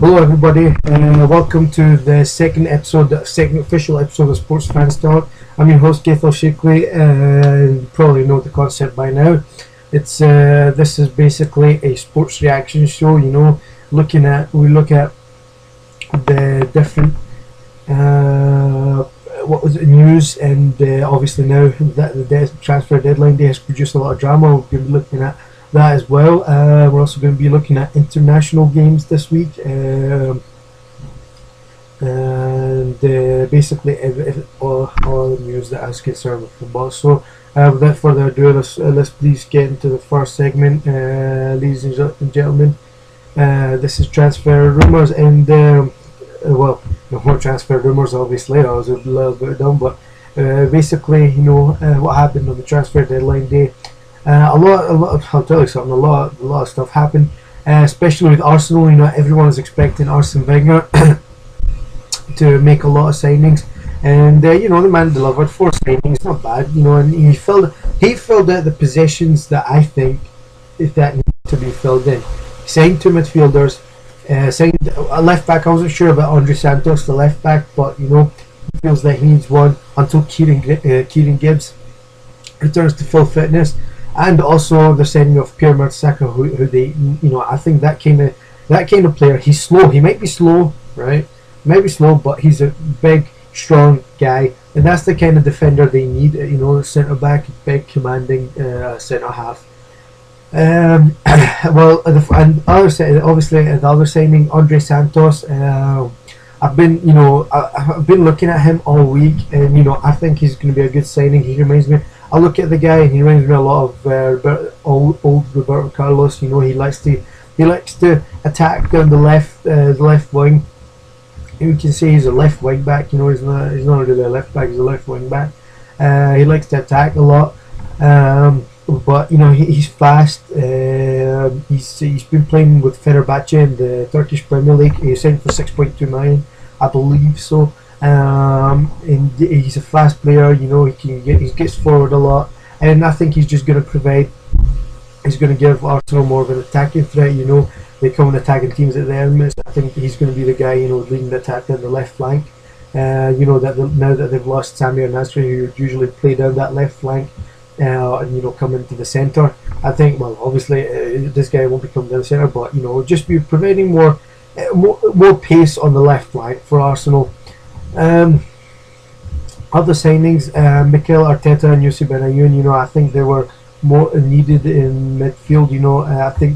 Hello, everybody, and welcome to the second official episode of Sports Fans Talk. I'm your host, Gaithal Shikli, and you probably know the concept by now. It's This is basically a sports reaction show. We look at the different what was it, news, and obviously now that the transfer deadline day has produced a lot of drama, we'll be looking at that as well. We're also going to be looking at international games this week, and basically all the news that is concerned with football. So, without further ado, let's please get into the first segment, ladies and gentlemen. This is transfer rumors, and well, no more transfer rumors. Obviously, I was a little bit dumb, but basically, what happened on the transfer deadline day. I'll tell you something. A lot of stuff happened, especially with Arsenal. Everyone was expecting Arsene Wenger to make a lot of signings, and the man delivered 4 signings. Not bad, and he filled out the positions that I think that need to be filled in. Signed 2 midfielders, signed a left back. I wasn't sure about Andre Santos, the left back, but he feels that he needs one until Kieran Gibbs returns to full fitness. And also the signing of Pierre Mertesacker, who they, I think that kind of player. He's slow. He might be slow, right? Might be slow, but he's a big, strong guy, and that's the kind of defender they need. Centre back, big, commanding centre half. Well, obviously the other signing, Andre Santos. I've been looking at him all week, and I think he's going to be a good signing. He reminds me. I look at the guy, and he reminds me a lot of old Roberto Carlos. He likes to attack down the left wing. You can say he's a left wing back. He's not really a left back. He's a left wing back. He likes to attack a lot, but he's fast. He's been playing with Fenerbahce in the Turkish Premier League. He's signed for 6.2 million, I believe so. And he's a fast player. He gets forward a lot, and I think he's just going to provide. He's going to give Arsenal more of an attacking threat. They come in attacking teams at the Emirates. I think he's going to be the guy, leading the attack on the left flank. Now that they've lost Samir Nasri, who usually play down that left flank, and come into the centre. I think, well, obviously this guy won't be coming down the centre, but just be providing more pace on the left flank for Arsenal. Other signings, Mikel Arteta and Yusuf Benayoun. I think they were more needed in midfield.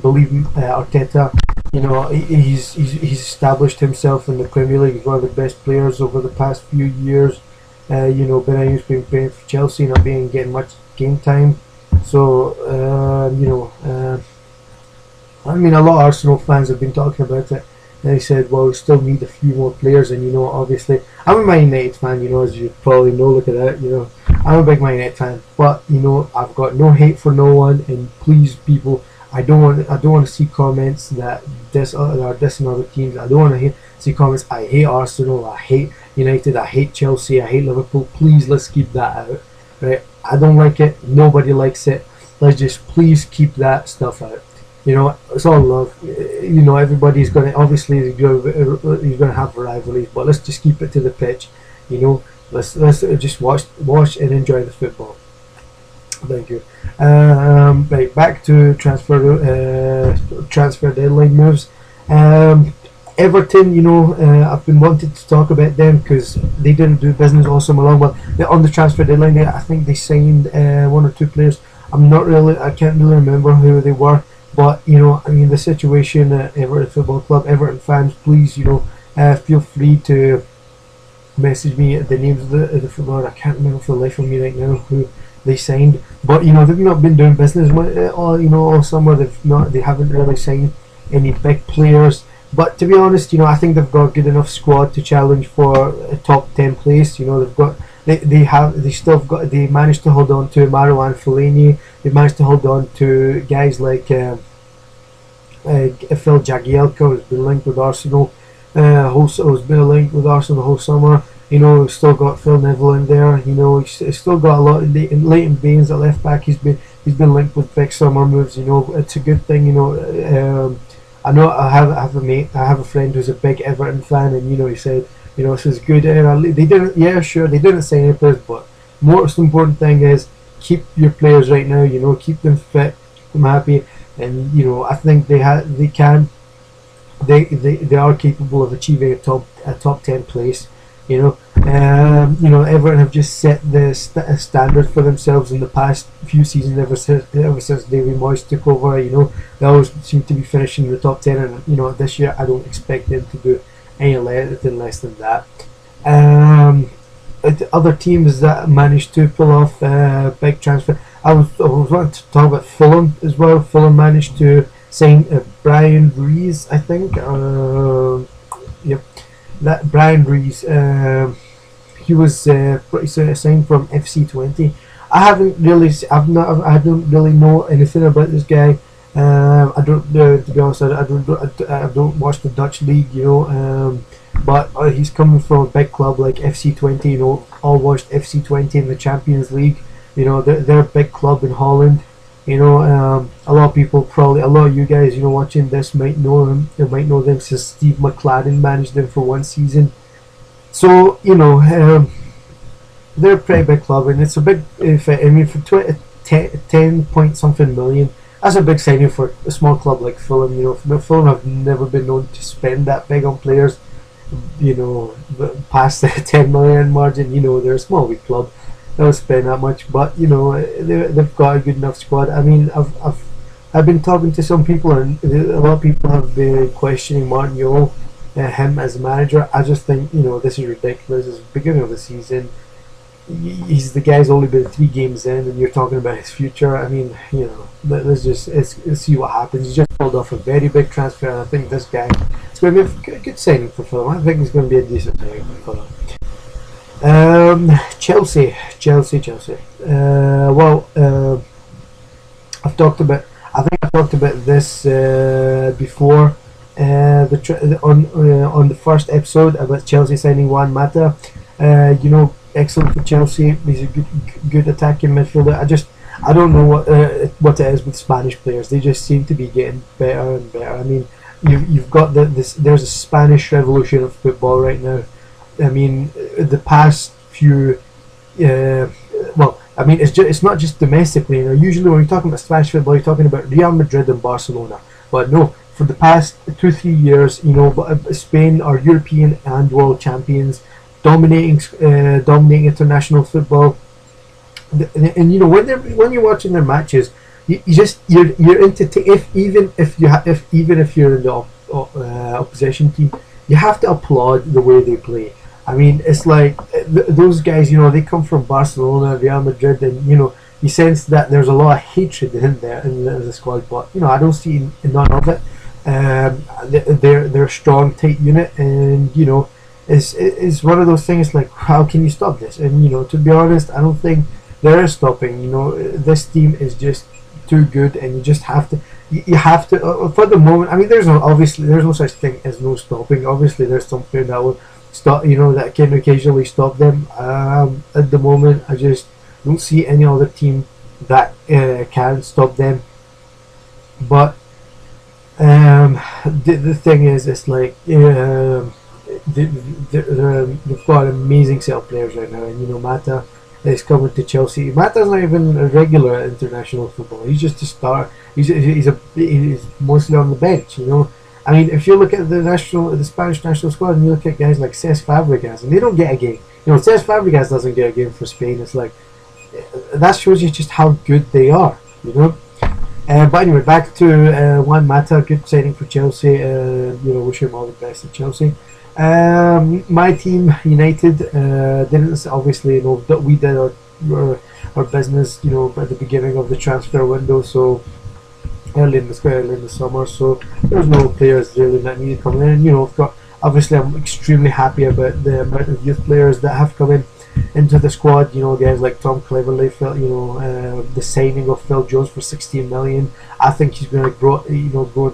Believe Arteta. He's established himself in the Premier League as one of the best players over the past few years. Benayoun's been playing for Chelsea, not getting much game time. So a lot of Arsenal fans have been talking about it. They said, well, we still need a few more players, and obviously, I'm a Man United fan, as you probably know. Look at that, I'm a big Man United fan, but I've got no hate for no one, and please, people, I don't want to see comments that this and other teams. I don't want to see comments. I hate Arsenal, I hate United, I hate Chelsea, I hate Liverpool. Please, let's keep that out, right? I don't like it. Nobody likes it. Let's just please keep that stuff out. It's all love. Everybody's going to, obviously, he's going to have rivalries, but let's just keep it to the pitch. Let's just watch and enjoy the football. Thank you. Right, back to transfer deadline moves. Everton, I've been wanting to talk about them because they didn't do business all summer long. But on the transfer deadline day, I think they signed 1 or 2 players. I can't really remember who they were. But the situation at Everton Football Club, Everton fans, please, feel free to message me the names of the footballer. I can't remember for the life of me right now who they signed. But they've not been doing business all summer. They haven't really signed any big players. But to be honest, I think they've got a good enough squad to challenge for a top 10 place. They managed to hold on to Marouane Fellaini. They managed to hold on to guys like Phil Jagielka, who's been linked with Arsenal. Who's been linked with Arsenal the whole summer. We've still got Phil Neville in there. He's still got a lot. Leighton Baines at left back. He's been linked with big summer moves. It's a good thing. I know I have a mate, I have a friend who's a big Everton fan, and he said, this is good. And they didn't, yeah, sure, they didn't sign any players, but most important thing is keep your players right now. Keep them fit, keep them happy, and I think they can, they are capable of achieving a top 10 place. Everton have just set the standard for themselves in the past few seasons. Ever since David Moyes took over, they always seem to be finishing in the top 10, and this year I don't expect them to do anything less than that. Other teams that managed to pull off big transfer. I was wanting to talk about Fulham as well. Fulham managed to sign Brian Rees, I think. Yep, that Brian Rees. He was signed from FC20. I don't really know anything about this guy. I don't, to be honest. I don't watch the Dutch league, but he's coming from a big club like FC20. All watched FC20 in the Champions League. They're a big club in Holland. A lot of people, probably a lot of you guys, watching this might know him. They might know them since Steve McLaren managed them for one season. So they're a pretty big club, and it's a big. For 10 point something million, that's a big signing for a small club like Fulham. Fulham have never been known to spend that big on players. Past the 10 million margin. They're a small weak club. They don't spend that much, but they've got a good enough squad. I mean, I've been talking to some people, and a lot of people have been questioning Martin Yole, him as a manager. I just think this is ridiculous. It's the beginning of the season. He's the guy's only been 3 games in, and you're talking about his future. I mean, let's see what happens. He just pulled off a very big transfer, and I think this guy, it's going to be a good signing for Fulham. I think it's going to be a decent signing for Fulham. Chelsea. I've talked about. I think I've talked about this before. On the first episode about Chelsea signing Juan Mata. Excellent for Chelsea. He's a good attacking midfielder. I don't know what it is with Spanish players. They just seem to be getting better and better. I mean, you've got this. There's a Spanish revolution of football right now. I mean, the past few. It's not just domestically. Usually when you're talking about Spanish football, you're talking about Real Madrid and Barcelona. But no, for the past 2-3 years, Spain are European and world champions, dominating international football. And when you're watching their matches, you're into even if you're in the opposition team, you have to applaud the way they play. I mean, it's like those guys. They come from Barcelona, Real Madrid, and you sense that there's a lot of hatred in the squad. But I don't see none of it. They're a strong, tight unit, and it's one of those things like, how can you stop this? And to be honest, I don't think there is stopping. This team is just too good, and you just have to. You have to for the moment. I mean, there's no such thing as no stopping. Obviously, there's something that will stop. That can occasionally stop them. At the moment, I just don't see any other team that can stop them. But the thing is, it's like they've got an amazing set of players right now, and Mata is coming to Chelsea. Mata's not even a regular international football. He's just a star. He's mostly on the bench. I mean, if you look at the Spanish national squad, and you look at guys like Cesc Fabregas, and they don't get a game. Cesc Fabregas doesn't get a game for Spain. It's like that shows you just how good they are. But anyway, back to Juan Mata. Good signing for Chelsea. Wish him all the best at Chelsea. My team, United, didn't obviously that we did our business, at the beginning of the transfer window. So early in the summer, so there's no players really that needed coming in. Obviously I'm extremely happy about the amount of youth players that have come into the squad. Guys like Tom Cleverley, the signing of Phil Jones for 16 million. I think he's going to grow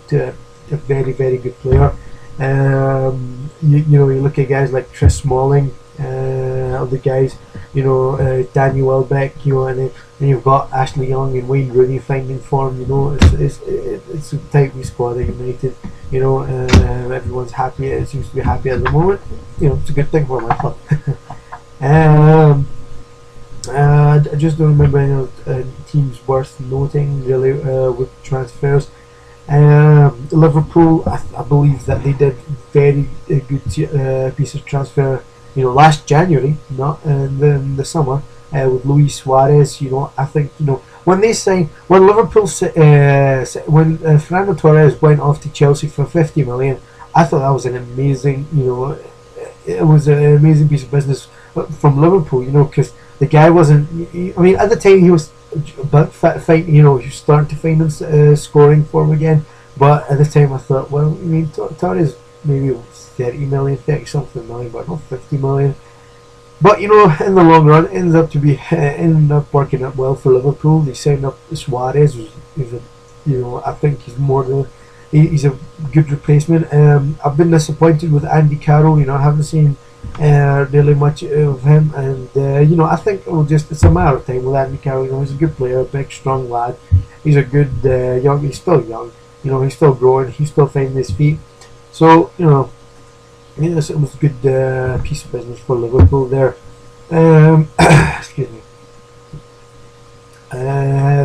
to a very, very good player. You look at guys like Chris Smalling, other guys, Daniel Welbeck, and then you've got Ashley Young and Wayne Rooney finding form. It's a tight wee squad at United. You know, everyone's happy. It seems to be happy at the moment. You know, it's a good thing for my club. um, I just don't remember any teams worth noting really with transfers. Liverpool, I believe that they did very good piece of transfer. You know, last January, not in the summer, with Luis Suarez. You know, I think when they signed, when Liverpool, when Fernando Torres went off to Chelsea for 50 million, I thought that was an amazing. It was an amazing piece of business from Liverpool. You know, because the guy wasn't. I mean, at the time he was, but fight. You know, he was starting to find him scoring form again. But at the time, I thought, well, I mean, Torres maybe 30 million, 30 something million, but not 50 million. But you know, in the long run, ended up working out well for Liverpool. They signed up Suarez, who's a, I think he's more than he's a good replacement. I've been disappointed with Andy Carroll. You know, I haven't seen really much of him, and I think it's a matter of time with Andy Carroll. You know, he's a good player, a big, strong lad. He's a good young. He's still young. You know, he's still growing. He's still finding his feet. So I mean, it was a good piece of business for Liverpool there. Excuse me.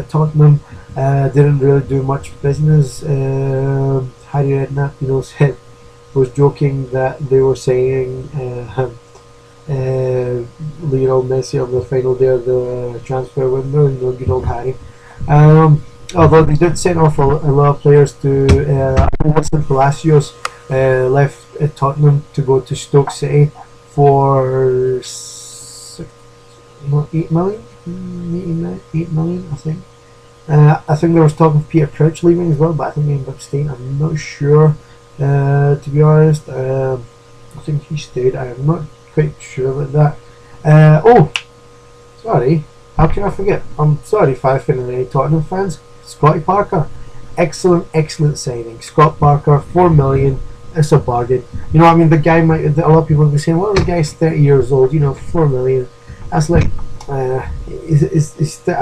Tottenham didn't really do much business. Harry Redknapp, said was joking that they were saying Lionel Messi on the final day of the transfer window. Good old Harry. Although they did send off a lot of players to Wilson Palacios left at Tottenham to go to Stoke City for 8 million, 8 million, I think. I think there was talk of Peter Crouch leaving as well, but I think he ended up staying. I'm not sure, to be honest. I think he stayed. I am not quite sure about that. Sorry. How can I forget? I'm sorry if I offended any Tottenham fans. Scotty Parker, excellent signing. Scott Parker, 4 million. It's a bargain. I mean, the guy might. A lot of people will be saying, "Well, the guy's 30 years old. 4 million. That's like, I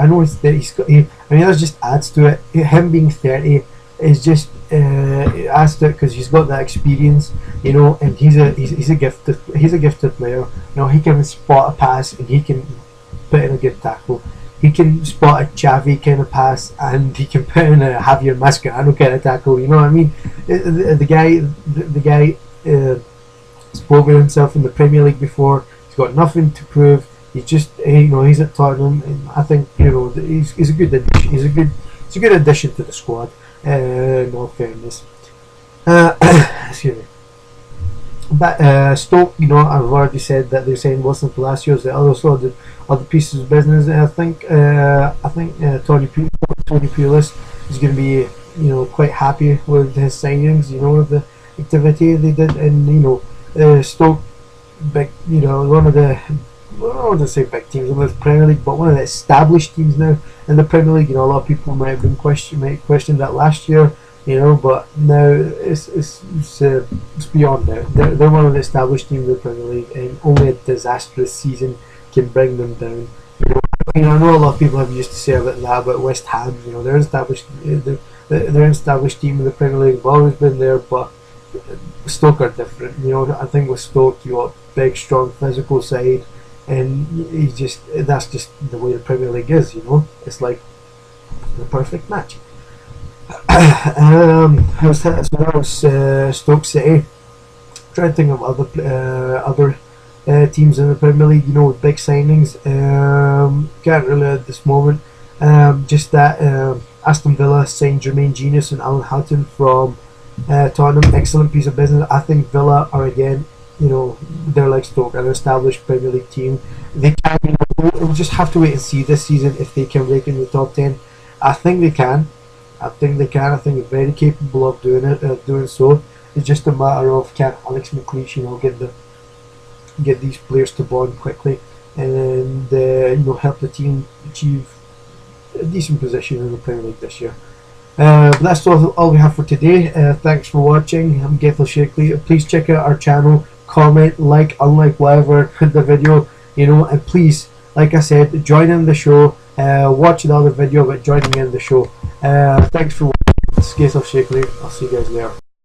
know he's 30. I mean, that just adds to it. Him being 30 is just it adds to it because he's got that experience. And he's a gifted player. He can spot a pass and he can put in a good tackle. He can spot a Xavi kind of pass, and he can put in a Javier Mascherano kind of tackle. You know what I mean? The guy spoke with himself in the Premier League before. He's got nothing to prove. He's just he's at Tottenham, and I think he's a good addition. He's a good addition to the squad. In all fairness, excuse me. But Stoke, I've already said that they're saying Wilson Palacios. They also did other pieces of business. I think Tony Pulis is going to be quite happy with his signings. The activity they did, and Stoke, big, one of the, I don't want to say big teams in the Premier League, but one of the established teams now in the Premier League. A lot of people might have been questioned that last year. But now it's beyond that. They're one of the established teams in the Premier League, and only a disastrous season can bring them down. I know a lot of people have used to say about West Ham. They're established. They're an established team in the Premier League. They've always been there, but Stoke are different. I think with Stoke, you got a big, strong, physical side, and that's just the way the Premier League is. It's like the perfect match. That was Stoke City. I'm trying to think of other teams in the Premier League, with big signings. Can't really at this moment. Just that Aston Villa signed Jermaine Genius and Alan Houghton from Tottenham. Excellent piece of business. I think Villa are again, they're like Stoke, an established Premier League team. They can, we'll just have to wait and see this season if they can break in the top 10. I think they can. I think they're very capable of doing so. It's just a matter of can Alex McLeish, get these players to bond quickly, and help the team achieve a decent position in the Premier League this year. But that's all we have for today. Thanks for watching. I'm Gaethel Shakely. Please check out our channel, comment, unlike whatever the video, and please, like I said, join in the show. Watch the other video about joining in the show. Thanks for watching. It's Gaethel Shakely. I'll see you guys later.